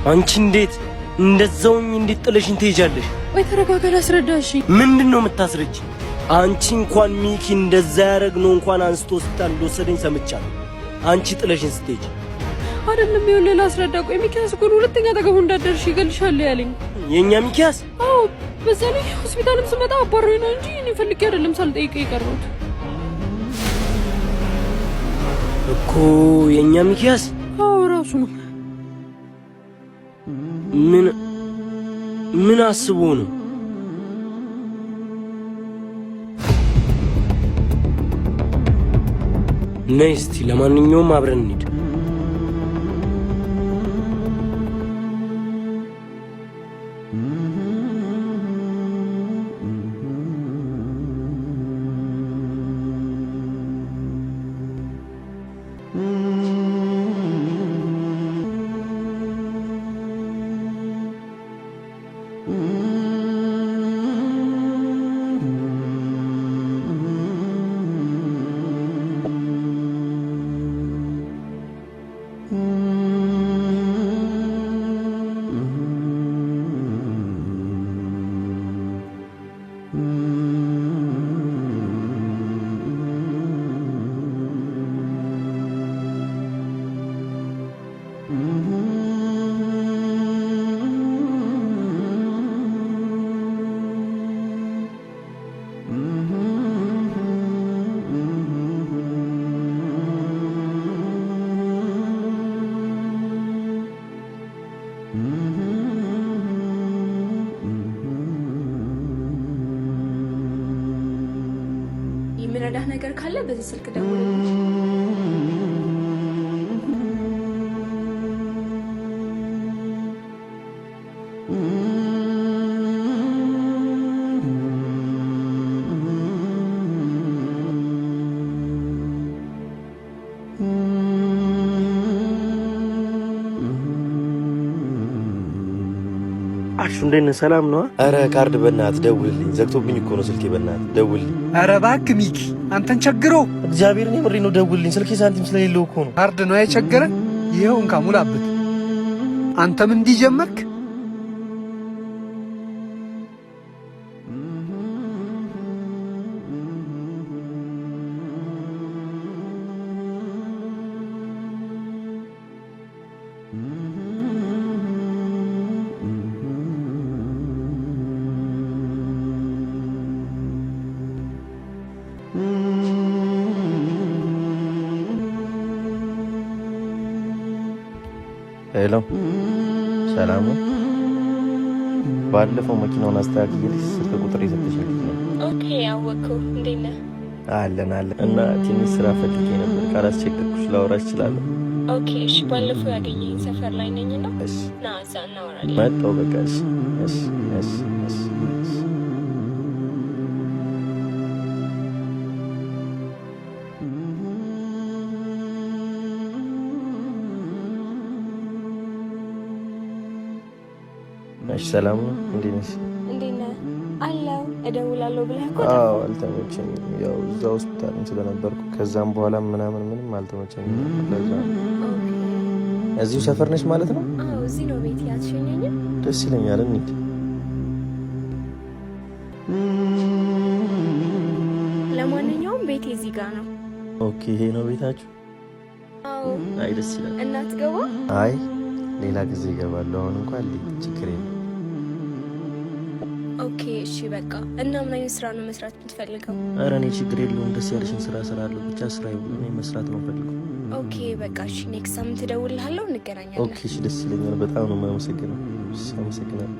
አንቺ እንዴት እንደዛውኝ እንዴት ጥለሽኝ ትሄጃለሽ? ወይ ተረጋጋ፣ ላስረዳሽ። ምንድነው የምታስረጂ? አንቺ እንኳን ሚኪ እንደዛ ያረግነው እንኳን አንስቶ ሆስፒታል እንደወሰደኝ ሰምቻለሁ። አንቺ ጥለሽኝ ስትሄጂ አይደለም ይኸውልህ፣ ላስረዳ። ቆይ ሚኪያስ እኮ ሁለተኛ አጠገቡ እንዳትደርሺ ይገልሻል ያለኝ። የኛ ሚኪያስ? አዎ፣ በዛ ላይ ሆስፒታልም ስመጣ አባሮኝ ነው እንጂ እኔ ፈልጌ አይደለም ሳልጠይቀው የቀረሁት እኮ። የኛ ሚኪያስ? አዎ ራሱ ነው። ምን አስቦ ነው? ነይ እስቲ ለማንኛውም አብረን እንሂድ። የሚረዳህ ነገር ካለ በዚህ ስልክ ደውልልኝ። አሹ እንደነ ሰላም ነው? አረ ካርድ በእናትህ ደውልልኝ። ዘግቶብኝ እኮ ነው ስልኬ። በእናትህ ደውልልኝ። አረ እባክህ ሚኪ አንተን ቸግሮ። እግዚአብሔርን የምሬ ነው፣ ደውልልኝ። ስልኬ ሳንቲም ስለሌለው እኮ ነው። ካርድ ነው የቸገረ። ይኸው እንካ ሙላበት። አንተም እንዲህ ጀመርክ? ሄሎ ሰላም ነው? ባለፈው መኪናውን አስተካክዬልሽ ስልክ ቁጥር የሰጠሽኝ ነው። ኦኬ አወቅኩ። እንዴት ነህ? አለን እና ትንሽ ስራ ፈልጌ ነበር። ካላስቸገርኩሽ ላወራሽ እችላለሁ? ኦኬ እሺ። ባለፈው ያገኘኝ ሰፈር ላይ ነኝና ና እዛ እናወራለን። መጣሁ በቃ። እሺ። እሺ ሰላም ነው? እንዴት ነሽ? እንዴት ነህ? አለው እደውላለሁ ብለህ እኮ። አዎ አልተመቸኝም። ያው እዛ ሆስፒታል ስለነበርኩ ከዛም በኋላ ምንም አልተመቸኝም። ለዛ እዚሁ ሰፈር ነሽ ማለት ነው? አዎ እዚህ ነው ቤት። ያትሸኘኝም ደስ ይለኛል። እንሂድ። ለማንኛውም ቤቴ እዚህ ጋር ነው። ኦኬ ይሄ ነው ቤታችሁ? አዎ። አይ ደስ ይላል። እናት ገባ? አይ ሌላ ጊዜ እገባለሁ። አሁን እንኳን ችግር የለም። ኦኬ እሺ በቃ። እና ምን አይነት ስራ ነው መስራት የምትፈልገው? ኧረ እኔ ችግር የለውም። ደስ ያለሽን ስራ እሰራለሁ። ብቻ ስራ ይሁን፣ እኔ መስራት ነው ፈልገው። ኦኬ በቃ እሺ። ኔክስት ሳምንት እደውልልሃለሁ፣ እንገናኛለን። ኦኬ እሺ፣ ደስ ይለኛል። በጣም ነው የማመሰግነው። እሺ አመሰግናለሁ።